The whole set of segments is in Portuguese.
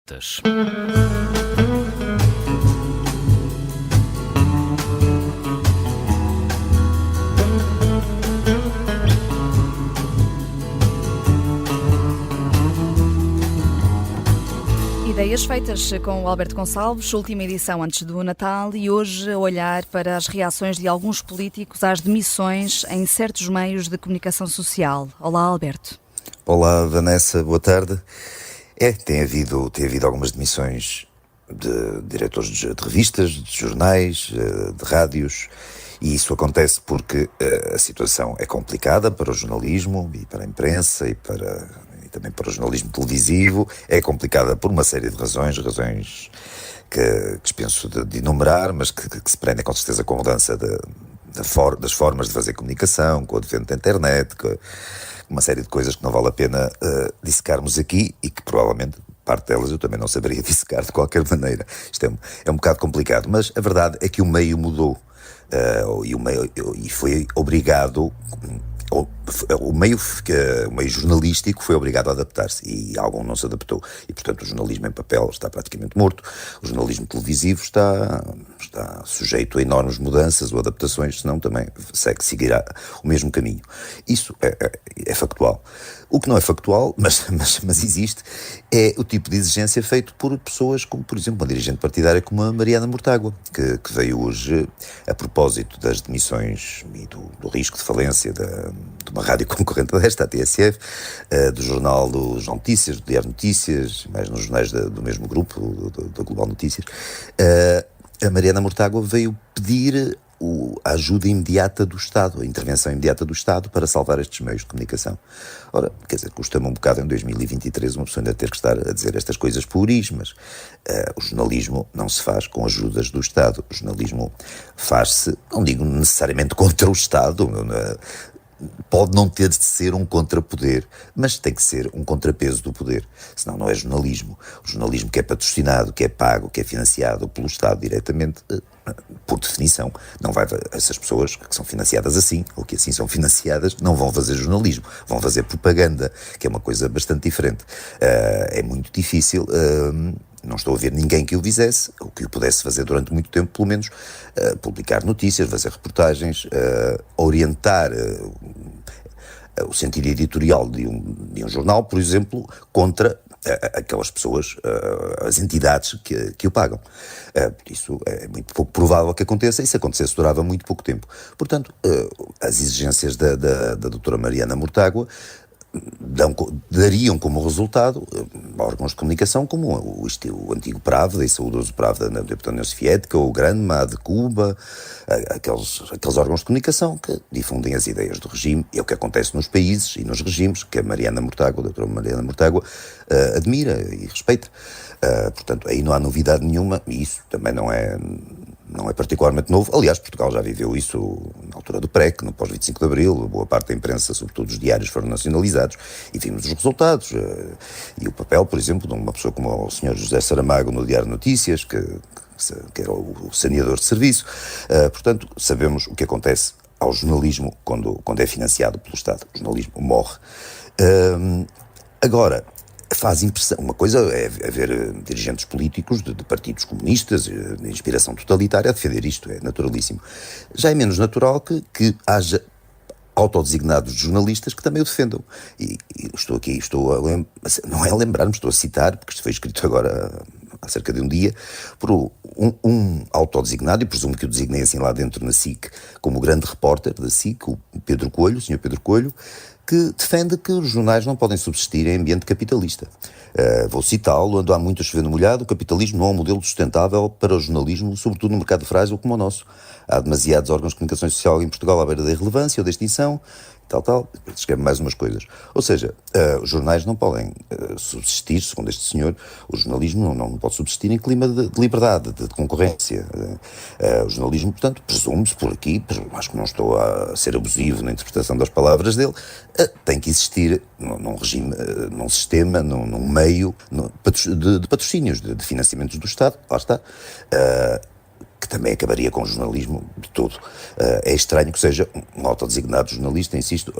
Das. Ideias feitas com o Alberto Gonçalves, última edição antes do Natal, e hoje a olhar para as reações de alguns políticos às demissões em certos meios de comunicação social. Olá, Alberto. Olá, Vanessa, boa tarde. Tem havido algumas demissões de diretores de revistas, de jornais, de rádios, e isso acontece porque a situação é complicada para o jornalismo e para a imprensa e também para o jornalismo televisivo. É complicada por uma série de razões que dispenso de enumerar, mas que se prendem com certeza com a mudança das formas de fazer comunicação, com o advento da internet, com uma série de coisas que não vale a pena dissecarmos aqui e que provavelmente parte delas eu também não saberia dissecar de qualquer maneira. Isto é um bocado complicado, mas a verdade é que o meio mudou e foi obrigado. O meio jornalístico foi obrigado a adaptar-se e algum não se adaptou e, portanto, o jornalismo em papel está praticamente morto. O jornalismo televisivo está sujeito a enormes mudanças ou adaptações, senão também seguirá o mesmo caminho. Isso é factual. O que não é factual, mas existe, é o tipo de exigência feito por pessoas como, por exemplo, uma dirigente partidária como a Mariana Mortágua, que veio hoje, a propósito das demissões e do risco de falência de uma rádio concorrente desta, a TSF, do jornal do João Notícias, do Diário Notícias, mais nos jornais do mesmo grupo, da Global Notícias. A Mariana Mortágua veio pedir a ajuda imediata do Estado, a intervenção imediata do Estado para salvar estes meios de comunicação. Ora, quer dizer, custa-me um bocado em 2023 uma pessoa ainda ter que estar a dizer estas coisas puris, mas o jornalismo não se faz com ajudas do Estado. O jornalismo faz-se, não digo necessariamente contra o Estado, pode não ter de ser um contrapoder, mas tem que ser um contrapeso do poder, senão não é jornalismo. O jornalismo que é patrocinado, que é pago, que é financiado pelo Estado diretamente, por definição, não vai, essas pessoas que são financiadas assim, ou que assim são financiadas, não vão fazer jornalismo, vão fazer propaganda, que é uma coisa bastante diferente. É muito difícil. Não estou a ver ninguém que o fizesse, ou que o pudesse fazer durante muito tempo, pelo menos, publicar notícias, fazer reportagens, orientar o sentido editorial de um jornal, por exemplo, contra aquelas pessoas, as entidades que o pagam. Isso é muito pouco provável que aconteça, e se acontecesse durava muito pouco tempo. Portanto, as exigências da doutora Mariana Mortágua dariam como resultado órgãos de comunicação como o antigo Pravda e saudoso Pravda da União Soviética, ou o Granma de Cuba, aqueles órgãos de comunicação que difundem as ideias do regime. É o que acontece nos países e nos regimes que a Mariana Mortágua, a doutora Mariana Mortágua, admira e respeita. Portanto, aí não há novidade nenhuma, e isso também não é particularmente novo. Aliás, Portugal já viveu isso na altura do PREC, no pós-25 de Abril. Boa parte da imprensa, sobretudo os diários, foram nacionalizados e vimos os resultados. E o papel, por exemplo, de uma pessoa como o Sr. José Saramago no Diário Notícias, que era o saneador de serviço. Portanto, sabemos o que acontece ao jornalismo quando é financiado pelo Estado. O jornalismo morre. Agora, faz impressão. Uma coisa é haver dirigentes políticos de partidos comunistas, de inspiração totalitária, a defender isto, é naturalíssimo. Já é menos natural que haja autodesignados jornalistas que também o defendam. E não é a lembrar-me, estou a citar, porque isto foi escrito agora há cerca de um dia, por um autodesignado, e presumo que o designei assim lá dentro na SIC, como o grande repórter da SIC, o Pedro Coelho, o Sr. Pedro Coelho, que defende que os jornais não podem subsistir em ambiente capitalista. Vou citá-lo: ando há muito a chover no molhado, o capitalismo não é um modelo sustentável para o jornalismo, sobretudo no mercado frágil como o nosso. Há demasiados órgãos de comunicação social em Portugal à beira da irrelevância ou da extinção, tal, escreve mais umas coisas. Ou seja, os jornais não podem subsistir, segundo este senhor, o jornalismo não pode subsistir em clima de liberdade, de concorrência. O jornalismo, portanto, presume-se por aqui, acho que não estou a ser abusivo na interpretação das palavras dele, tem que existir num regime, num sistema, num meio de patrocínios, de financiamentos do Estado, lá está, que também acabaria com o jornalismo de todo. É estranho que seja um autodesignado jornalista, insisto,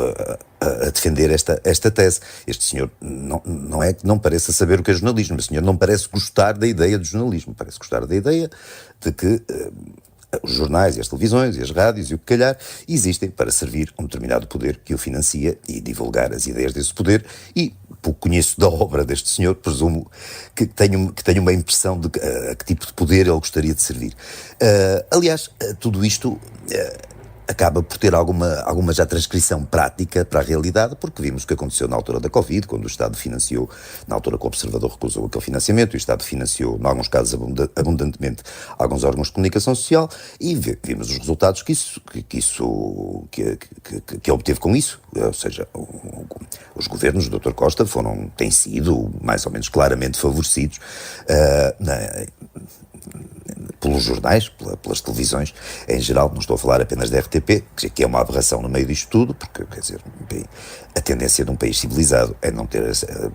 a defender esta tese. Este senhor não é que não pareça saber o que é jornalismo, este senhor não parece gostar da ideia do jornalismo, parece gostar da ideia de que os jornais e as televisões e as rádios e o que calhar existem para servir um determinado poder que o financia e divulgar as ideias desse poder, e pouco conheço da obra deste senhor, presumo que tenho uma impressão de a que tipo de poder ele gostaria de servir. Aliás, tudo isto acaba por ter alguma já transcrição prática para a realidade, porque vimos o que aconteceu na altura da Covid, quando o Estado financiou, na altura que o Observador recusou aquele financiamento, e o Estado financiou, em alguns casos abundantemente, alguns órgãos de comunicação social, e vimos os resultados que obteve com isso. Ou seja, os governos do Dr. Costa têm sido mais ou menos claramente favorecidos pelos jornais, pelas televisões em geral. Não estou a falar apenas da RTP, que é uma aberração no meio disto tudo, porque, quer dizer, a tendência de um país civilizado é não ter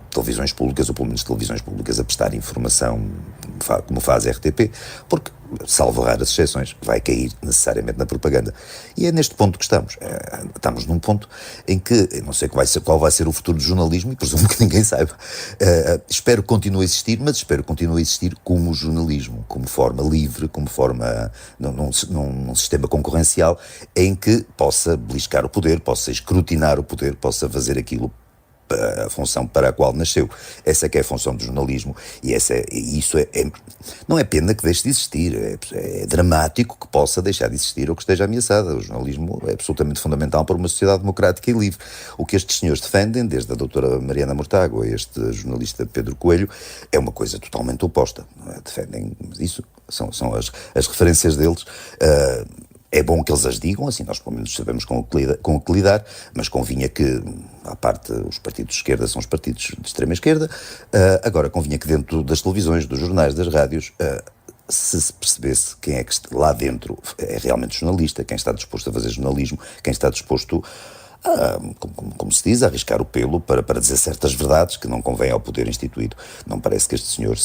televisões públicas, ou pelo menos televisões públicas, a prestar informação como faz a RTP, porque, salvo raras exceções, vai cair necessariamente na propaganda. E é neste ponto que estamos. Estamos num ponto em que, eu não sei qual vai ser o futuro do jornalismo, e presumo que ninguém saiba. Espero que continue a existir, mas espero que continue a existir como jornalismo, como forma livre, como forma, num sistema concorrencial, em que possa beliscar o poder, possa escrutinar o poder, possa fazer aquilo, a função para a qual nasceu. Essa é que é a função do jornalismo, e não é pena que deixe de existir, é dramático que possa deixar de existir ou que esteja ameaçada. O jornalismo é absolutamente fundamental para uma sociedade democrática e livre. O que estes senhores defendem, desde a doutora Mariana Mortágua a este jornalista Pedro Coelho, é uma coisa totalmente oposta. Defendem isso, são as referências deles. É bom que eles as digam, assim nós pelo menos sabemos com o que lidar, mas convinha que, à parte, os partidos de esquerda são os partidos de extrema esquerda, agora convinha que dentro das televisões, dos jornais, das rádios, se percebesse quem é que lá dentro é realmente jornalista, quem está disposto a fazer jornalismo, quem está disposto como se diz, a arriscar o pelo para dizer certas verdades que não convém ao poder instituído. Não parece que este senhor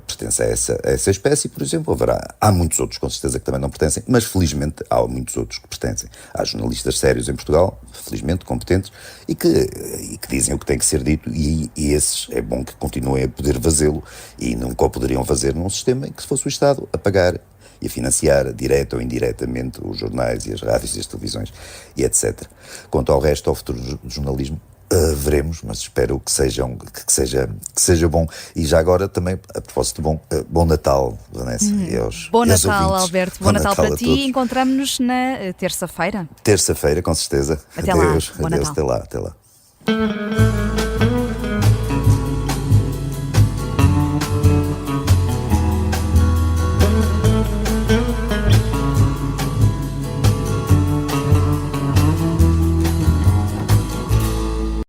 pertence a essa espécie, por exemplo. Há muitos outros, com certeza, que também não pertencem, mas felizmente há muitos outros que pertencem. Há jornalistas sérios em Portugal, felizmente competentes, e que dizem o que tem que ser dito, e esses é bom que continuem a poder fazê-lo, e nunca o poderiam fazer num sistema em que fosse o Estado a pagar e a financiar, direta ou indiretamente, os jornais e as rádios e as televisões e etc. Quanto ao resto, ao futuro do jornalismo, veremos, mas espero que seja bom. E já agora também, a propósito de bom Natal, Vanessa, Bom e aos Natal, ouvintes. Alberto. Bom Natal para ti. Todos. Encontramos-nos na terça-feira. Terça-feira, com certeza. Até lá. Adeus, Bom Natal. até lá.